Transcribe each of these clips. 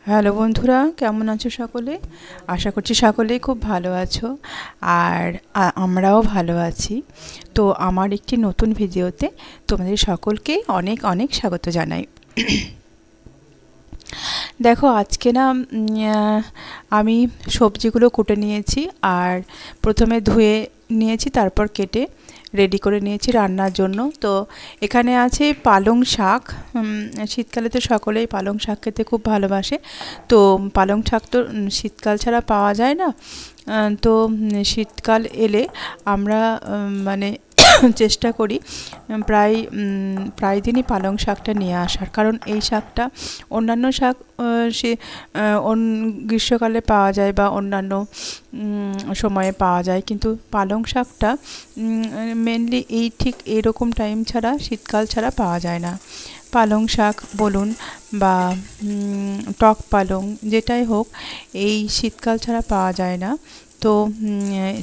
Hello বন্ধুরা, কেমন আছো সকলে? আশা করছি সকলেই খুব ভালো আছো। আর আমরাও ভালো আছি। তো আমার একটি নতুন ভিডিওতে তোমাদের সকলকে অনেক অনেক স্বাগত জানাই। দেখো আজকে না আমি সবজিগুলো কুটে নিয়েছি, আর প্রথমে ধুয়ে নিয়েছি, তারপর কেটে রেডি করে নিয়েছি রান্নার জন্য। তো এখানে আছে পালং শাক। শীতকালে তো সকলেই পালং শাক খেতে খুব ভালোবাসে। তো পালং শাক তো শীতকাল ছাড়া পাওয়া যায় না। তো শীতকাল এলে আমরা মানে চেষ্টা করি প্রায় দিনই পালং শাকটা নিয়ে আসার, কারণ এই শাকটা অন্যান্য শাক সে গ্রীষ্মকালে পাওয়া যায় বা অন্যান্য সময়ে পাওয়া যায়, কিন্তু পালং শাকটা মেনলি ঠিক এইরকম টাইম ছাড়া, শীতকাল ছাড়া পাওয়া যায় না। পালং শাক বলুন বা টক পালং, যেটাই হোক, এই শীতকাল ছাড়া পাওয়া যায় না। তো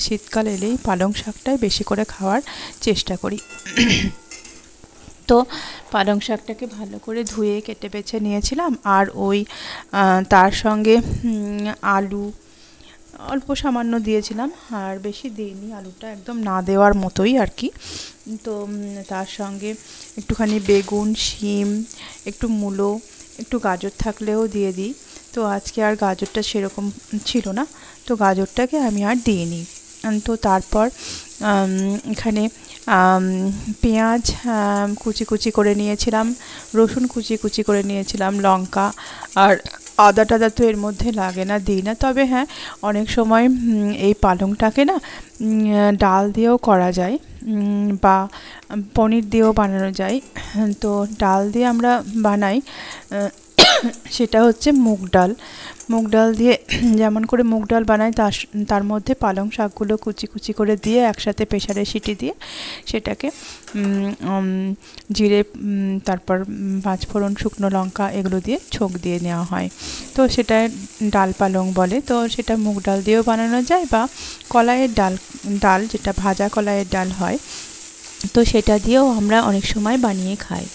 শীতকাল এলেই পালং শাকটাই বেশি করে খাওয়ার চেষ্টা করি। তো পালং শাকটাকে ভালো করে ধুয়ে কেটে বেছে নিয়েছিলাম, আর তার সঙ্গে আলু অল্প সামান্য দিয়েছিলাম, আর বেশি দিইনি, আলুটা একদম না দেওয়ার মতোই আর কি। তো তার সঙ্গে একটুখানি বেগুন, শিম, একটু মূলো, একটু গাজর থাকলেও দিয়ে দিই। তো আজকে আর গাজরটা সেরকম ছিল না, তো গাজরটাকে আমি আর দিইনি। তো তারপর এখানে পেঁয়াজ কুচি কুচি করে নিয়েছিলাম, রসুন কুচি কুচি করে নিয়েছিলাম, লঙ্কা আর আদা টাদা তো এর মধ্যে লাগে না, দিই না। তবে হ্যাঁ, অনেক সময় এই পালংটাকে না ডাল দিয়েও করা যায়, বা পনির দিয়েও বানানো যায়। তো ডাল দিয়ে আমরা বানাই, সেটা হচ্ছে মুগ ডাল। মুগ ডাল দিয়ে যেমন করে মুগ ডাল বানাই, তার মধ্যে পালং শাকগুলো কুচি কুচি করে দিয়ে একসাথে প্রেসারে সিটি দিয়ে সেটাকে জিরে, তারপর পাঁচফোড়ন, শুকনো লঙ্কা এগুলো দিয়ে ছোঁক দিয়ে নেওয়া হয়। তো সেটা ডাল পালং বলে। তো সেটা মুগ ডাল দিয়েও বানানো যায়, বা কলাইয়ের ডাল যেটা ভাজা কলাইয়ের ডাল হয়, তো সেটা দিয়েও আমরা অনেক সময় বানিয়ে খাই।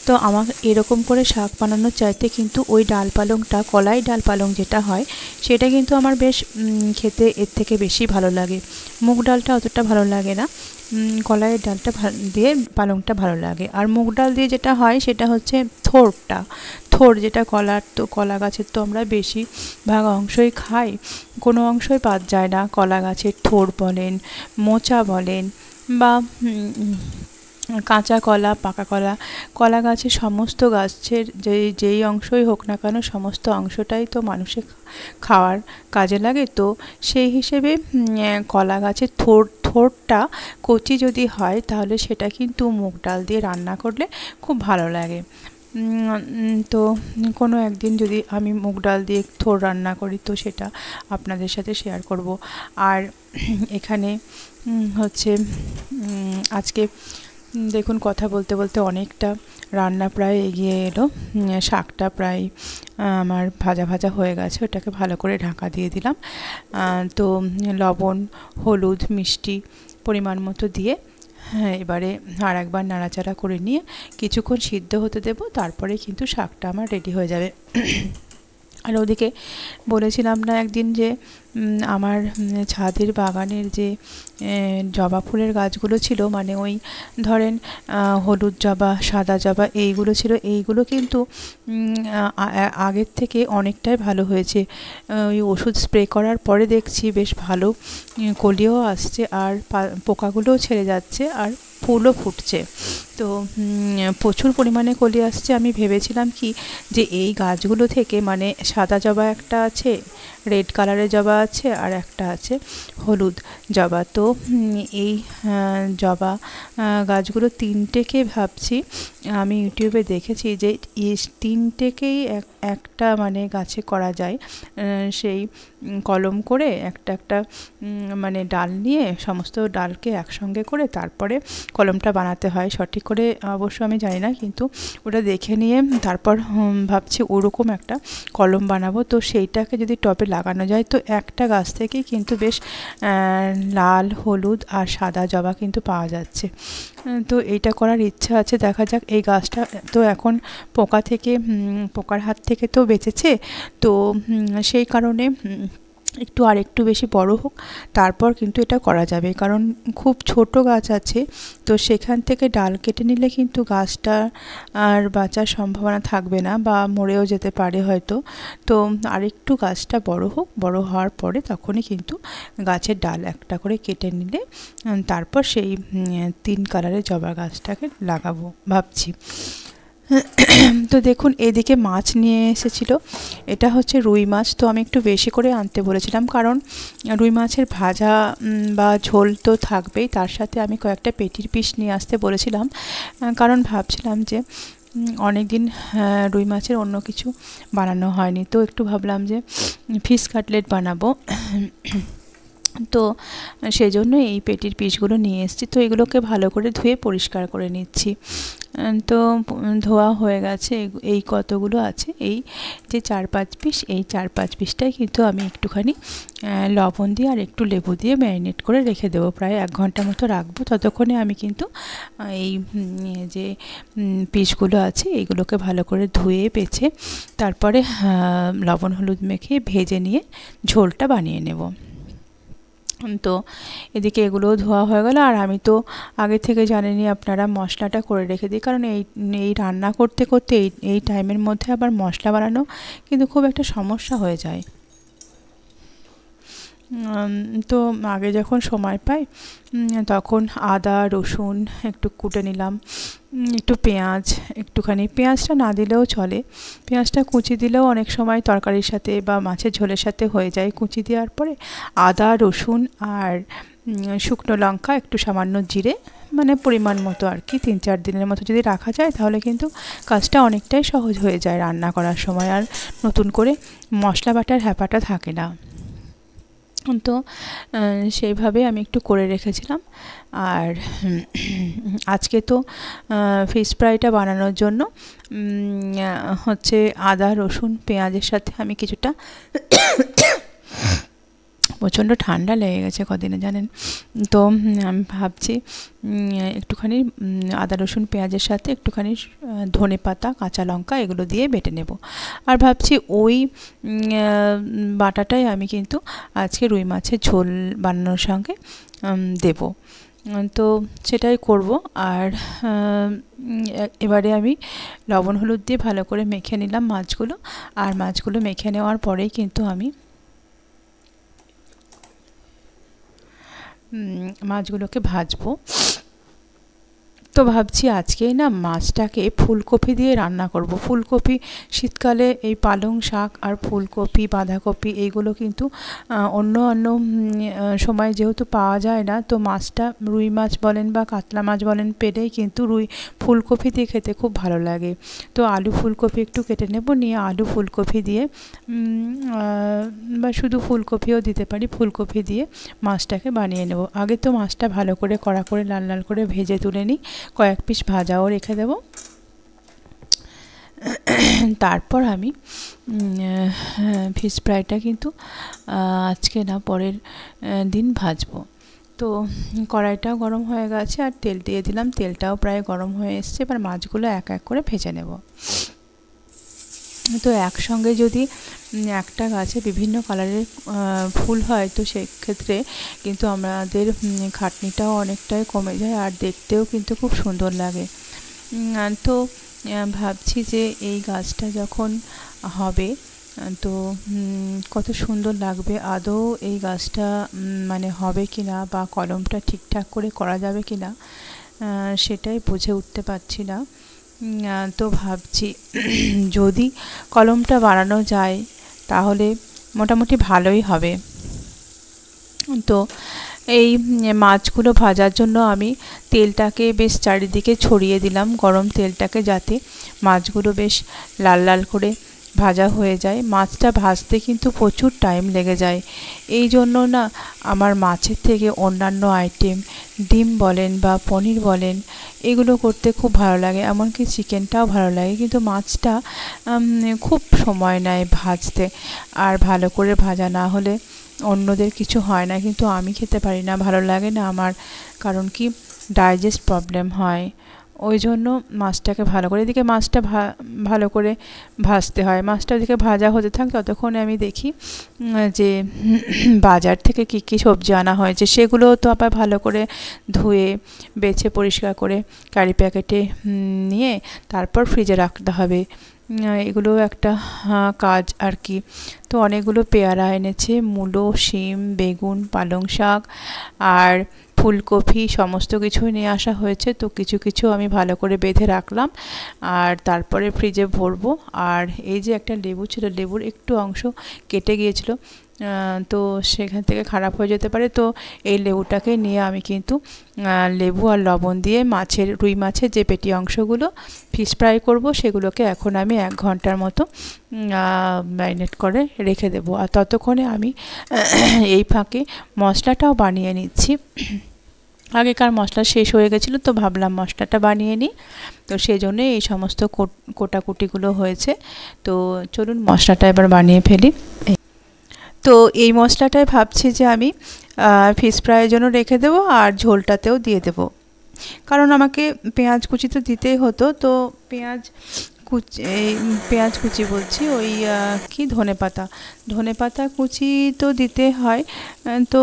তো আমার এরকম করে শাক বানানোর চাইতে কিন্তু ওই ডাল পালংটা, কলাই ডাল পালং যেটা হয়, সেটা কিন্তু আমার বেশ খেতে এর থেকে বেশি ভালো লাগে। মুগ ডালটা অতটা ভালো লাগে না, কলাইয়ের ডালটা দিয়ে পালংটা ভালো লাগে। আর মুগ ডাল দিয়ে যেটা হয় সেটা হচ্ছে থোড়, যেটা কলা গাছের তো আমরা বেশিরভাগ অংশই খাই, কোনো অংশই বাদ যায় না। কলা গাছের থোড় বলেন, মোচা বলেন, বা কাঁচা কলা, পাকা কলা, কলা গাছের সমস্ত গাছের যেই অংশই হোক না কেন, সমস্ত অংশটাই তো মানুষের খাওয়ার কাজে লাগে। তো সেই হিসেবে কলা গাছের থোড়টা কচি যদি হয়, তাহলে সেটা কিন্তু মুগ ডাল দিয়ে রান্না করলে খুব ভালো লাগে। তো কোনো একদিন যদি আমি মুগ ডাল দিয়ে থোড় রান্না করি, তো সেটা আপনাদের সাথে শেয়ার করব। আর এখানে হচ্ছে আজকে দেখুন, কথা বলতে বলতে অনেকটা রান্না প্রায় এগিয়ে এলো। শাকটা প্রায় আমার ভাজা ভাজা হয়ে গেছে, ওটাকে ভালো করে ঢাকা দিয়ে দিলাম। তো লবণ, হলুদ, মিষ্টি পরিমাণ মতো দিয়ে এবারে আর একবার নাড়াচাড়া করে নিয়ে কিছুক্ষণ সিদ্ধ হতে দেবো, তারপরে কিন্তু শাকটা আমার রেডি হয়ে যাবে। আর ওদিকে বলেছিলাম না একদিন যে আমার ছাদের বাগানের যে জবা ফুলের গাছগুলো ছিল, মানে ওই ধরেন হলুদ জবা, সাদা জবা এইগুলো ছিল, এইগুলো কিন্তু আগের থেকে অনেকটাই ভালো হয়েছে। ওই ওষুধ স্প্রে করার পরে দেখছি বেশ ভালো কলিও আসছে, আর পোকাগুলোও ছেড়ে যাচ্ছে, আর ফুলও ফুটছে। তো প্রচুর পরিমাণে কলি আসছে। আমি ভেবেছিলাম কি যে এই গাছগুলো থেকে, মানে সাদা জবা একটা আছে, রেড কালারের জবা আছে, আর একটা আছে হলুদ জবা। তো এই জবা গাছগুলো তিনটেকে ভাবছি, আমি ইউটিউবে দেখেছি যে এই তিনটেকেই একটা মানে গাছে করা যায়। সেই কলম করে একটা মানে ডাল নিয়ে, সমস্ত ডালকে একসঙ্গে করে তারপরে কলমটা বানাতে হয়। সঠিক করে অবশ্য আমি জানি না, কিন্তু ওটা দেখে নিয়ে তারপর ভাবছি ওরকম একটা কলম বানাবো। তো সেইটাকে যদি টবে লাগানো যায়। তো একটা গাছ থেকেই কিন্তু বেশ লাল, হলুদ আর সাদা জবা কিন্তু পাওয়া যাচ্ছে। তো এইটা করার ইচ্ছা আছে, দেখা যাক। এই গাছটা তো এখন পোকার হাত থেকে তো বেঁচেছে, তো সেই কারণে একটু আর একটু বেশি বড় হোক, তারপর কিন্তু এটা করা যাবে। কারণ খুব ছোট গাছ আছে, তো সেখান থেকে ডাল কেটে নিলে কিন্তু গাছটা আর বাঁচার সম্ভাবনা থাকবে না, বা মরেও যেতে পারে হয়তো। তো আরেকটু গাছটা বড় হোক, বড় হওয়ার পরে তখনই কিন্তু গাছের ডাল একটা করে কেটে নিলে তারপর সেই 3 কালারের জবা গাছটাকে লাগাবো ভাবছি। তো দেখুন, এদিকে মাছ নিয়ে এসেছিল, এটা হচ্ছে রুই মাছ। তো আমি একটু বেশি করে আনতে বলেছিলাম, কারণ রুই মাছের ভাজা বা ঝোল তো থাকবেই, তার সাথে আমি কয়েকটা পেটির পিস নিয়ে আসতে বলেছিলাম। কারণ ভাবছিলাম যে অনেক দিন রুই মাছের অন্য কিছু বানানো হয়নি, তো একটু ভাবলাম যে ফিশ কাটলেট বানাবো। তো সেই জন্য এই পেটির পিসগুলো নিয়ে এসেছি। তো এগুলোকে ভালো করে ধুয়ে পরিষ্কার করে নিচ্ছি। তো ধোয়া হয়ে গেছে, এই কতগুলো আছে, এই যে 4-5 পিস, এই 4-5 পিসটাই কিন্তু আমি একটুখানি লবণ দিয়ে আর একটু লেবু দিয়ে ম্যারিনেট করে রেখে দেবো, প্রায় 1 ঘন্টা মতো রাখবো। ততক্ষণে আমি কিন্তু এই যে পিসগুলো আছে এইগুলোকে ভালো করে ধুয়ে বেছে তারপরে লবণ হলুদ মেখে ভেজে নিয়ে ঝোলটা বানিয়ে নেব। তো এদিকে এগুলোও ধোয়া হয়ে গেল। আর আমি তো আগে থেকে জানেনই আপনারা, মশলাটা করে রেখে দিই, কারণ এই রান্না করতে করতে এই টাইমের মধ্যে আবার মশলা বানানো কিন্তু খুব একটা সমস্যা হয়ে যায়। তো আগে যখন সময় পাই তখন আদা রসুন একটু কুটে নিলাম, একটু পেঁয়াজ, একটুখানি পেঁয়াজটা না দিলেও চলে, পেঁয়াজটা কুচি দিলেও অনেক সময় তরকারির সাথে বা মাছের ঝোলের সাথে হয়ে যায়। কুচি দেওয়ার পরে আদা রসুন আর শুকনো লঙ্কা, একটু সামান্য জিরে, মানে পরিমাণ মতো আর কি, 3-4 দিনের মতো যদি রাখা যায় তাহলে কিন্তু কাজটা অনেকটাই সহজ হয়ে যায় রান্না করার সময়, আর নতুন করে মশলা বাটার হ্যাপাটা থাকে না। তো সেইভাবে আমি একটু করে রেখেছিলাম। আর আজকে তো ফিশ ফ্রাইটা বানানোর জন্য হচ্ছে আদা রসুন পেঁয়াজের সাথে আমি কিছুটা প্রচণ্ড ঠান্ডা লেগে গেছে কদিনে জানেন, তো আমি ভাবছি একটুখানি আদা রসুন পেঁয়াজের সাথে একটুখানি ধনে পাতা কাঁচা লঙ্কা এগুলো দিয়ে বেটে নেব। আর ভাবছি ওই বাটাটাই আমি কিন্তু আজকে রুই মাছের ঝোল বানানোর সঙ্গে দেব, তো সেটাই করব। আর এবারে আমি লবণ হলুদ দিয়ে ভালো করে মেখে নিলাম মাছগুলো। আর মাছগুলো মেখে নেওয়ার পরেই কিন্তু আমি মাছগুলোকে ভাজবো। তো ভাবছি আজকেই না মাছটাকে ফুলকপি দিয়ে রান্না করব। ফুলকপি শীতকালে এই পালং শাক আর ফুলকপি বাঁধাকপি এইগুলো কিন্তু অন্য সময় যেহেতু পাওয়া যায় না, তো মাছটা রুই মাছ বলেন বা কাতলা মাছ বলেন পেলেই কিন্তু ফুলকপি দিয়ে খেতে খুব ভালো লাগে। তো আলু ফুলকপি একটু কেটে নেব, নিয়ে আলু ফুলকপি দিয়ে বা শুধু ফুলকপিও দিতে পারি, ফুলকপি দিয়ে মাছটাকে বানিয়ে নেব। আগে তো মাছটা ভালো করে কড়া করে লাল লাল করে ভেজে তুলে নিই, কয়েক পিস ভাজাও রেখে দেব। তারপর আমি ফিশ ফ্রাইটা কিন্তু আজকে না পরের দিন ভাজবো। তো কড়াইটাও গরম হয়ে গেছে আর তেল দিয়ে দিলাম, তেলটাও প্রায় গরম হয়ে এসছে। এবার মাছগুলো এক এক করে ভেজে নেব। তো একসঙ্গে যদি একটা গাছে বিভিন্ন কালারের ফুল হয় তো সেক্ষেত্রে কিন্তু আমাদের খাটনিটাও অনেকটাই কমে যায়, আর দেখতেও কিন্তু খুব সুন্দর লাগে। তো ভাবছি যে এই গাছটা যখন হবে তো কত সুন্দর লাগবে। আদৌ এই গাছটা মানে হবে কি না, বা কলমটা ঠিকঠাক করে করা যাবে কি না সেটাই বুঝে উঠতে পারছি না। তো ভাবছি যদি কলমটা বানানো যায় তাহলে মোটামুটি ভালোই হবে। তো এই মাছগুলো ভাজার জন্য আমি তেলটাকে বেশ চারিদিকে ছড়িয়ে দিলাম, গরম তেলটাকে, যাতে মাছগুলো বেশ লাল লাল করে ভাজা হয়ে যায়। মাছটা ভাজতে কিন্তু প্রচুর টাইম লেগে যায়। এই জন্য না আমার মাছের থেকে অন্যান্য আইটেম, ডিম বলেন বা পনির বলেন, এগুলো করতে খুব ভালো লাগে। এমনকি চিকেনটাও ভালো লাগে, কিন্তু মাছটা খুব সময় নেয় ভাজতে। আর ভালো করে ভাজা না হলে অন্যদের কিছু হয় না, কিন্তু আমি খেতে পারি না, ভালো লাগে না আমার। কারণ কি, ডাইজেস্ট প্রবলেম হয়। ওই জন্য মাছটাকে ভালো করে, এদিকে মাছটা ভালো করে ভাজতে হয়। মাছটা ওদিকে ভাজা হতে থাক, ততক্ষণে আমি দেখি যে বাজার থেকে কী কী সবজি আনা হয়েছে। সেগুলো তো আবার ভালো করে ধুয়ে বেছে পরিষ্কার করে ক্যারি প্যাকেটে নিয়ে তারপর ফ্রিজে রাখতে হবে। এগুলো একটা কাজ আর কি। তো অনেকগুলো পেয়ারা এনেছে, মূলো, শিম, বেগুন, পালং শাক আর ফুলকপি সমস্ত কিছুই নিয়ে আসা হয়েছে। তো কিছু কিছু আমি ভালো করে বেঁধে রাখলাম, আর তারপরে ফ্রিজে ভরবো। আর এই যে একটা লেবু ছিল, লেবুর একটু অংশ কেটে গিয়েছিল, তো সেখান থেকে খারাপ হয়ে যেতে পারে। তো এই লেবুটাকে নিয়ে আমি কিন্তু লেবু আর লবণ দিয়ে রুই মাছের যে পেটি অংশগুলো ফিশ ফ্রাই করব, সেগুলোকে এখন আমি 1 ঘন্টার মতো ম্যারিনেট করে রেখে দেবো। আর ততক্ষণে আমি এই ফাঁকে মশলাটাও বানিয়ে নিচ্ছি। আগেকার মশলা শেষ হয়ে গেছিলো, তো ভাবলাম মশলাটা বানিয়ে নিই। তো সেই জন্যে এই সমস্ত কোটাকুটিগুলো হয়েছে। তো চলুন মশলাটা এবার বানিয়ে ফেলি। তো এই মশলাটাই ভাবছি যে আমি ফিশ ফ্রাইয়ের জন্য রেখে দেবো, আর ঝোলটাতেও দিয়ে দেবো। কারণ আমাকে পেঁয়াজ কুচি তো দিতেই হতো। তো পেঁয়াজ কুচি বলছি, ওই কি ধনেপাতা কুচি তো দিতে হয়। তো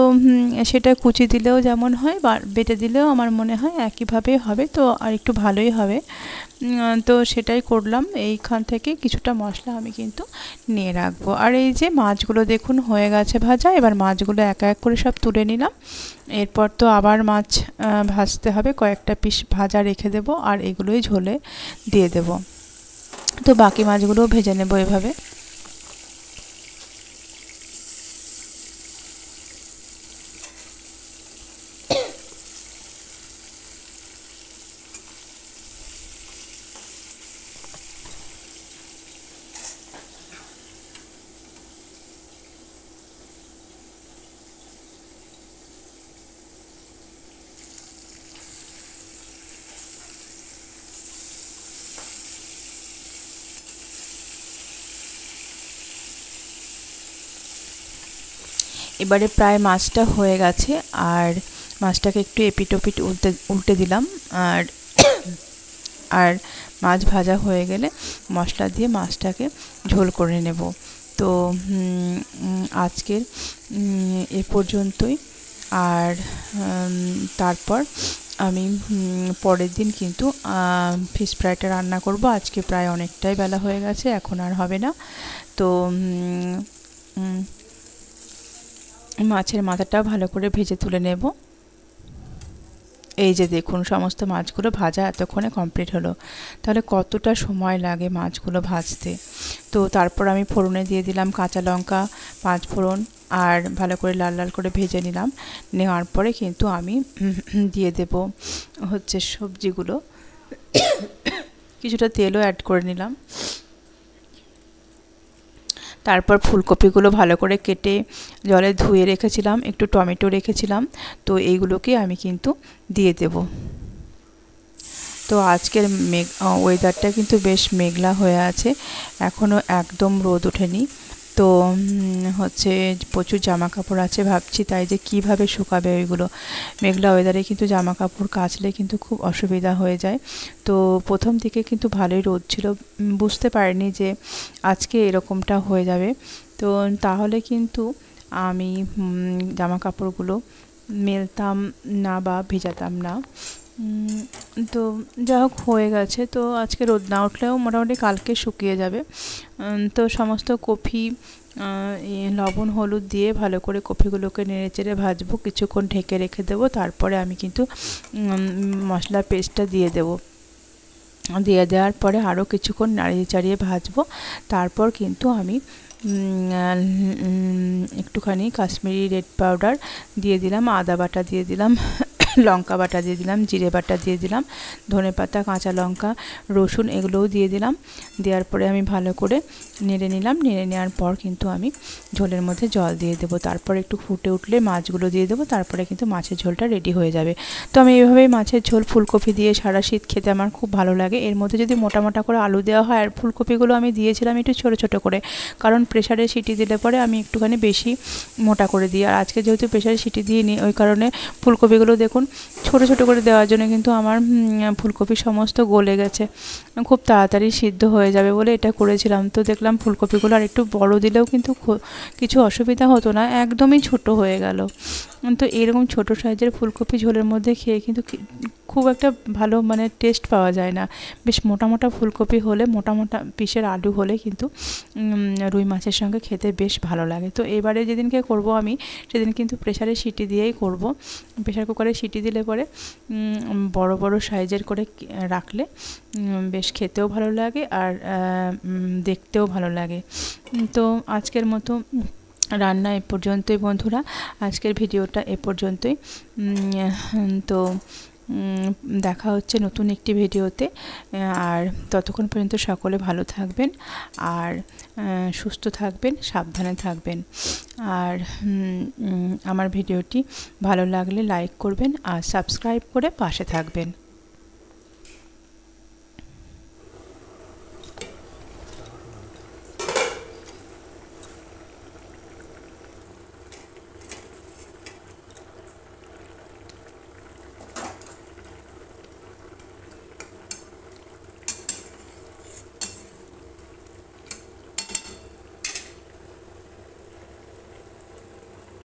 সেটা কুচি দিলেও যেমন হয়, বা বেটে দিলেও আমার মনে হয় একইভাবে হবে, তো আর একটু ভালোই হবে। তো সেটাই করলাম। এইখান থেকে কিছুটা মশলা আমি কিন্তু নিয়ে রাখবো। আর এই যে মাছগুলো দেখুন হয়ে গেছে ভাজা। এবার মাছগুলো এক এক করে সব তুলে নিলাম। এরপর তো আবার মাছ ভাজতে হবে, কয়েকটা পিস ভাজা রেখে দেবো, আর এগুলোই ঝোলে দিয়ে দেবো। তো বাকি মাছগুলোও ভেজে নেব এভাবে। এবারে প্রায় মাছটা হয়ে গেছে, আর মাছটাকে একটু এপিট ওপিট উল্টে দিলাম। আর আর মাছ ভাজা হয়ে গেলে মশলা দিয়ে মাছটাকে ঝোল করে নেব। তো আজকের এ পর্যন্তই। আর তারপর আমি পরের দিন কিন্তু ফিশ ফ্রাইটা রান্না করব। আজকে প্রায় অনেকটাই বেলা হয়ে গেছে, এখন আর হবে না। তো মাছের মাথাটাও ভালো করে ভেজে তুলে নেব। এই যে দেখুন সমস্ত মাছগুলো ভাজা এতক্ষণে কমপ্লিট হলো। তাহলে কতটা সময় লাগে মাছগুলো ভাজতে। তো তারপর আমি ফোড়নে দিয়ে দিলাম কাঁচা লঙ্কা, 5 ফোড়ন, আর ভালো করে লাল লাল করে ভেজে নিলাম। নেওয়ার পরে কিন্তু আমি দিয়ে দেব হচ্ছে সবজিগুলো, কিছুটা তেলও অ্যাড করে নিলাম। তারপর ফুলকপিগুলো ভালো করে কেটে জলে ধুয়ে রেখেছিলাম, একটু টমেটো রেখেছিলাম, তো এইগুলোকে আমি কিন্তু দিয়ে দেব। তো আজকের ওয়েদারটা কিন্তু বেশ মেঘলা হয়ে আছে, এখনও একদম রোদ ওঠেনি। তো হচ্ছে প্রচুর জামা কাপড় আছে, ভাবছি তাই যে কিভাবে শুকাবে ওইগুলো। মেঘলা ওয়েদারে কিন্তু জামা কাপড় কাচলে কিন্তু খুব অসুবিধা হয়ে যায়। তো প্রথম দিকে কিন্তু ভালোই রোদ ছিল, বুঝতে পারিনি যে আজকে এরকমটা হয়ে যাবে। তো তাহলে কিন্তু আমি জামা কাপড়গুলো মেলতাম না বা ভেজাতাম না। তো যা হোক হয়ে গেছে। তো আজকে রোদ না উঠলেও মোটামুটি কালকে শুকিয়ে যাবে। তো সমস্ত কপি লবণ হলুদ দিয়ে ভালো করে কপিগুলোকে নেড়ে চেড়ে ভাজবো, কিছুক্ষণ ঢেকে রেখে দেবো। তারপরে আমি কিন্তু মশলার পেস্টটা দিয়ে দেবো। দিয়ে দেওয়ার পরে আরও কিছুক্ষণ নাড়িয়ে চাড়িয়ে ভাজবো। তারপর কিন্তু আমি একটুখানি কাশ্মীরি রেড পাউডার দিয়ে দিলাম, আদা বাটা দিয়ে দিলাম, লঙ্কা বাটা দিয়ে দিলাম, জিরে বাটা দিয়ে দিলাম, ধনেপাতা, কাঁচা লঙ্কা, রসুন এগুলোও দিয়ে দিলাম। দেওয়ার পরে আমি ভালো করে নেড়ে নিলাম। নেড়ে নেওয়ার পর কিন্তু আমি ঝোলের মধ্যে জল দিয়ে দেবো। তারপর একটু ফুটে উঠলে মাছগুলো দিয়ে দেবো। তারপরে কিন্তু মাছের ঝোলটা রেডি হয়ে যাবে। তো আমি এইভাবেই মাছের ঝোল ফুলকপি দিয়ে সারা শীত খেতে আমার খুব ভালো লাগে। এর মধ্যে যদি মোটা মোটা করে আলু দেওয়া হয়, আর ফুলকপিগুলো আমি দিয়েছিলাম একটু ছোটো ছোটো করে, কারণ প্রেসারে সিটি দিলে পরে আমি একটুখানি বেশি মোটা করে দিই। আর আজকে যেহেতু প্রেসারে সিটি দিইনি, ওই কারণে ফুলকপিগুলো দেখুন ছোটো ছোটো করে দেওয়ার জন্য কিন্তু আমার ফুলকপি সমস্ত গলে গেছে। খুব তাড়াতাড়ি সিদ্ধ হয়ে যাবে বলে এটা করেছিলাম। তো দেখলাম ফুলকপিগুলো আর একটু বড় দিলেও কিন্তু কিছু অসুবিধা হতো না, একদমই ছোট হয়ে গেল। তো এরকম ছোট সাইজের ফুলকপি ঝোলের মধ্যে খেয়ে কিন্তু খুব একটা ভালো মানে টেস্ট পাওয়া যায় না। বেশ মোটা মোটা ফুলকপি হলে, মোটা মোটা পিসের আলু হলে কিন্তু রুই মাছের সঙ্গে খেতে বেশ ভালো লাগে। তো এবারে যেদিনকে করব আমি, সেদিন কিন্তু প্রেসারে সিটি দিয়েই করব। প্রেসার কুকারে সিটি দিলে পরে বড় বড় সাইজের করে রাখলে বেশ খেতেও ভালো লাগে আর দেখতেও ভালো লাগে। তো আজকের মতো রান্না এ পর্যন্তই বন্ধুরা, আজকের ভিডিওটা এ পর্যন্তই। তো দেখা হচ্ছে নতুন একটি ভিডিওতে। আর ততক্ষণ পর্যন্ত সকলে ভালো থাকবেন আর সুস্থ থাকবেন, সাবধানে থাকবেন। আর আমার ভিডিওটি ভালো লাগলে লাইক করবেন আর সাবস্ক্রাইব করে পাশে থাকবেন।